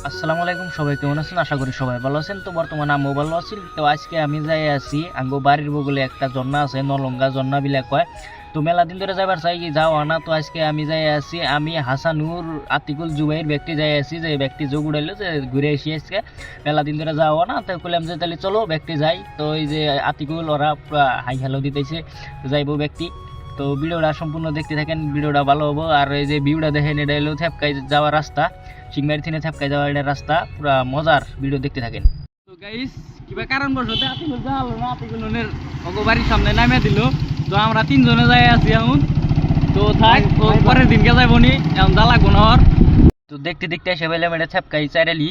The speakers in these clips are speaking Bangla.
আসসালামু আলাইকুম, সবাই কেমন আছেন? আশা করি সবাই ভালো আছেন। তো বর্তমানে আমিও ভালো আছি। তো আজকে আমি যাই আছি আঙ্গো বাড়ির বগলে একটা ঝর্ণা আছে, নলঙ্গা ঝর্ণা বিলা কয়। তো মেলা দিন ধরে যাবার চাই যাওয়া না। তো আজকে আমি যাই আছি, আমি হাসানুর আতিকুল জুবাইর ব্যক্তি যাই আছি, যে ব্যক্তি যোগ উড়াইলো যে ঘুরে আসি আজকে। মেলা দিন ধরে যাওয়া না, তো বললাম যে তাহলে চলো ব্যক্তি যাই। তো এই যে আতিকুল ওরা পুরা হাই হ্যালো দিতেছে, যাইবো ব্যক্তি। তো ভিডিওটা সম্পূর্ণ দেখতে থাকেন, ভিডিওটা ভালো হবো। আর এই যে ভিউটা দেখেন, এটা হলো থেপকাই যাওয়ার রাস্তা, সিংমারি থেকে থেপকাই যাওয়ার এটা রাস্তা, পুরা মজার। ভিডিও দেখতে থাকেন। তো গাইস কিবা কারণবশত আতিকুল যাওয়ালো না, আতিকুলের বাড়ির সামনে নামে দিল। তো আমরা তিনজনে যাই আছি এখন। তো থাক, তো পরের দিনকে যাইব নি, এখন যা লাগবো না ওর। তো দেখতে দেখতে এসে পেলাম এটা থেপকাই চাইরালি।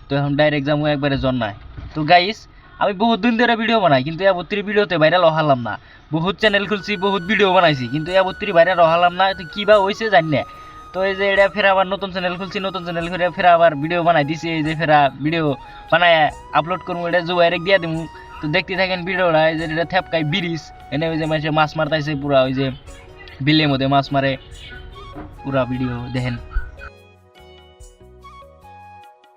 তো এখন ডাইরেক্ট যাবো একবারে জন্নায়। তো গাইস, আমি বহুত দিন ধরে ভিডিও বানাই, কিন্তু এবত্রির ভিডিওতে ভাইরাল হলাম না। বহুত চ্যানেল খুলছি, বহুত ভিডিও বানাইছি, কিন্তু এবত্রি ভাইরাল হলাম না। তো কিবা হয়েছে জানি না। তো এই যে এটা ফের আবার নতুন চ্যানেল খুলছি, নতুন চ্যানেল করে ফের আবার ভিডিও বানাই দিছি। এই যে ফেরা ভিডিও বানায় আপলোড করবো, এটা জুবাইরেক দিয়ে দেবো। তো দেখতে থাকেন ভিডিওটা। এই যে এটা থেপকাই ব্রিজ, এনে ওই যে মানুষে মাছ মারতাইছে পুরা, ওই যে বিলের মধ্যে মাছ মারে, পুরা ভিডিও দেখেন।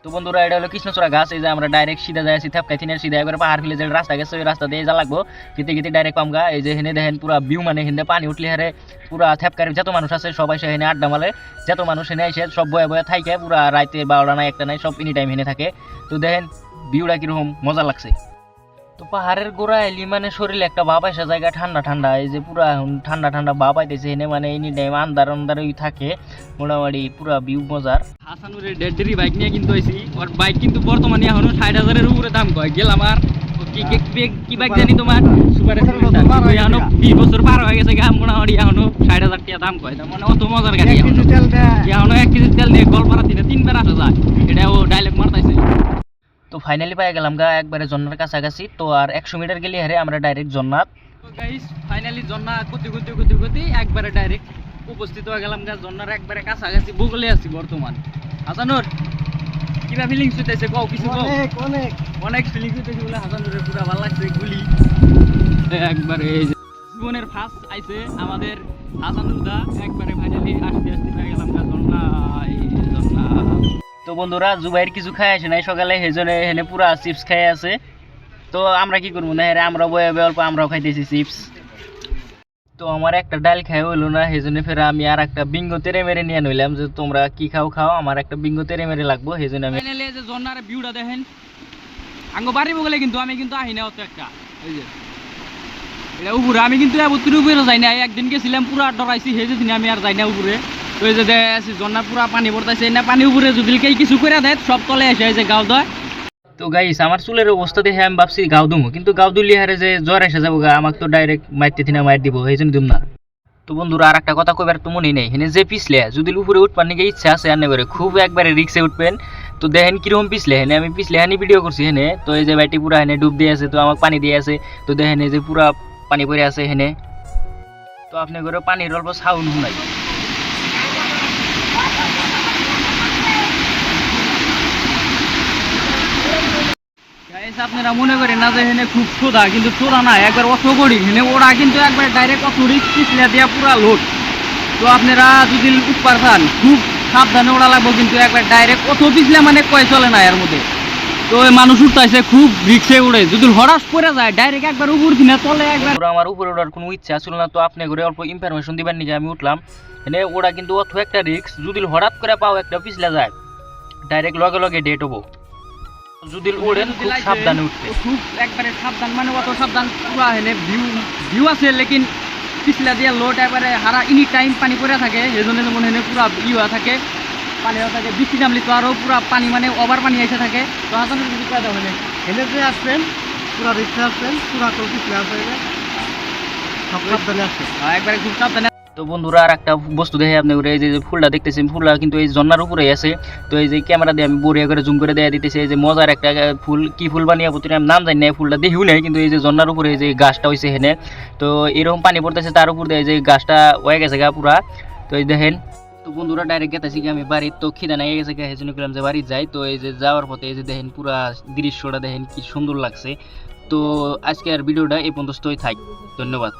তো বন্ধুরা, এটা হলো কৃষ্ণচূড়া গাছ। এই যে আমরা ডাইরেক্ট সিধা যাই আছি থেপকাই থিনের সিধা একবার পাহাড় ফেলে যে রাস্তা গেছে, ওই রাস্তা দিয়ে যা লাগবো গেতে গেতে ডাইরেক্ট পামগা। এই যে হেনে দেখেন পুরা ভিউ, মানে হেনে পানি উঠলে হারে পুরা থেপকার যত মানুষ আছে সবাই সে হেনে আড্ডা মারে। যত মানুষ হেনে এসে সব বয়ে বয়ে থাইকে, পুরা রাইতে 12টা নাই 1টা নাই সব এনি টাইম হেনে থাকে। তো দেখেন ভিউটা কিরকম মজা লাগছে। তো পাহাড়ের গোড়া এলি মানে শরীরে একটা ভাব আসা, জায়গা ঠান্ডা ঠান্ডা। এই যে পুরা ঠান্ডা ঠান্ডা ভাব আইতেছে এনে, মানে এনি টাইম আন্দার আন্দারই থাকে মোটামুটি, পুরা ভিউ মজার। হাসানুরের ডেডরি বাইক নিয়ে কিন্তু হয়েছি। ওর বাইক কিন্তু বর্তমানে এখনো 60,000-এর উপরে দাম কয় গেল। আমার কি বাইক জানি তোমার, সুপার এখনো 20 বছর পার হয়ে গেছে গা, মোটামুটি এখনো 60,000 টাকা দাম কয়। মানে অত মজার গাড়ি। এখনো 1 কেজি তেল দিয়ে গোলপাড়া দিনে 3 বার আসা যায়, এটা ও ডাইলেক্ট মারতাইছে। তো ফাইনালি পাই গেলাম গা একবারে জন্নার কাছাকাছি। তো আর 100 মিটার গেলে হারে আমরা ডাইরেক্ট জন্নাত। তো গাইস ফাইনালি জন্না গতি একবারে ডাইরেক্ট উপস্থিত হয়ে গেলাম গা জন্নার একবারে কাছাকাছি, বগলে আছি বর্তমান। হাসানুর কিবা ফিলিংস হইতেছে, কও কিছু কও। অনেক ফিলিংস হইতেছে বলে হাসানুরের পুরো ভালো লাগছে। গুলি একবারে এই যে জীবনের ফার্স্ট আইছে আমাদের হাসানুর দা, একবারে ফাইনালি আসতে হয়ে গেলাম গা জন্না। তো বন্ধুরা, জুবাইর কিছু খাই আসে নাই সকালে, সেজনে হেনে পুরা চিপস খাই আছে। তো আমরা কি করবো না, হ্যাঁ আমরা বয়ে অল্প আমরাও খাইতেছি চিপস। তো আমার একটা ডাল খাই হইলো না, সেই জন্য ফের আমি আর একটা বিঙ্গো তেরে মেরে নিয়ে নইলাম, যে তোমরা কি খাও খাও, আমার একটা বিঙ্গো তেরে মেরে লাগবো। সেই জন্য আমি ফাইনালি যে জন্নার ভিউটা দেখেন আঙ্গ বাড়ি বগলে, কিন্তু আমি কিন্তু আহি না অত একটা। এই যে এটা উপরে, আমি কিন্তু এবত্রির উপরে যাই না। একদিন গেছিলাম পুরা ডরাইছি, সেই দিন আমি আর যাই না উপরে। তো এই যে দেখছি জন্নার পুরা পানি পড়তেছে না, পানি উপরে যদি কিছু করে দেয় সব তলে এসে এই যে গাও দেয়। তো গাইস, আমার চুলের অবস্থা দেখে আমি ভাবছি গাও দুমো, কিন্তু গাও দুলি হারে যে জ্বর এসে যাবো গা, আমাকে তো ডাইরেক্ট মাইতে থিনা মাইর দিব, এই জন্য দুম না। তো বন্ধুরা, আর একটা কথা কইবার তো মনেই নেই, হেনে যে পিছলে যদি উপরে উঠবার নাকি ইচ্ছা আছে আনে করে, খুব একবারে রিক্সে উঠবেন। তো দেখেন কিরকম পিছলে, হেনে আমি পিছলে হানি ভিডিও করছি হেনে। তো এই যে বাইটি পুরা হেনে ডুব দিয়ে আছে, তো আমাকে পানি দিয়ে আছে। তো দেখেন এই যে পুরা পানি পড়ে আছে হেনে। তো আপনি করে পানির অল্প সাউন্ড শুনাই। আপনারা মনে করেন না যে হেনে খুব সোজা, কিন্তু সোজা না, একবার অত করি হেনে ওরা কিন্তু একবার ডাইরেক্ট অত রিক্স পিছলে দিয়া পুরা লোড। তো আপনারা যদি উঠবার চান খুব সাবধানে ওড়া লাগবো, কিন্তু একবার ডাইরেক্ট অত পিছলে মানে কয় চলে না এর মধ্যে। তো মানুষ উঠতেছে খুব রিক্সে উড়ে, যদি হঠাৎ পড়ে যায় ডাইরেক্ট একবার উপর দিনে চলে একবার। আমার উপরে ওঠার কোনো ইচ্ছা ছিল না, তো আপনি করে অল্প ইনফরমেশন দিবেন নাকি আমি উঠলাম এনে। ওরা কিন্তু অত একটা রিক্স, যদি হঠাৎ করে পাও একটা পিছলে যায় ডাইরেক্ট লগে লগে ডেট হবো। যদি ওড়েন খুব সাবধানে উঠতে, খুব একবারে সাবধান, মানে অত সাবধান পুরা হেনে ভিউ আছে, লেকিন পিছলা দিয়ে লোড একবারে হারা এনি টাইম পানি পড়ে থাকে। সেই জন্য যেমন হেনে পুরা হয়ে থাকে, পানি হয়ে থাকে। বৃষ্টি নামলে তো আরও পুরা পানি, মানে ওভার পানি এসে থাকে। তো হাসানের যদি কয় দেওয়া হেনে যে আসবেন পুরা রিক্সে আসবেন, পুরা তো পিছলে আসবে, সব সাবধানে আসবেন, একবারে খুব সাবধানে। তো বন্ধুরা, আর একটা বস্তু দেখে আপনি এই যে ফুলটা দেখতেছেন, ফুলটা কিন্তু এই জন্নার উপরেই আছে। তো এই যে ক্যামেরা দিয়ে আমি বড়িয়া করে জুম করে দেয়া দিতেছি, এই যে মজার একটা ফুল, কি ফুল বানিয়ে প্রতি আমি নাম জানি না, ফুলটা দেখিও নাই, কিন্তু এই যে জন্নার উপরে এই যে গাছটা হয়েছে হেনে। তো এরকম পানি পড়তেছে, তার উপর দিয়ে এই যে গাছটা হয়ে গেছে গা পুরা। তো এই দেখেন। তো বন্ধুরা, ডাইরেক্ট গেতেছি কি আমি বাড়ির, তো খিদা নাই গেছে গা, সেজন্য করলাম যে বাড়ি যাই। তো এই যে যাওয়ার পথে এই যে দেখেন পুরা দৃশ্যটা দেখেন কি সুন্দর লাগছে। তো আজকে আর ভিডিওটা এই পর্যন্তই থাক, ধন্যবাদ।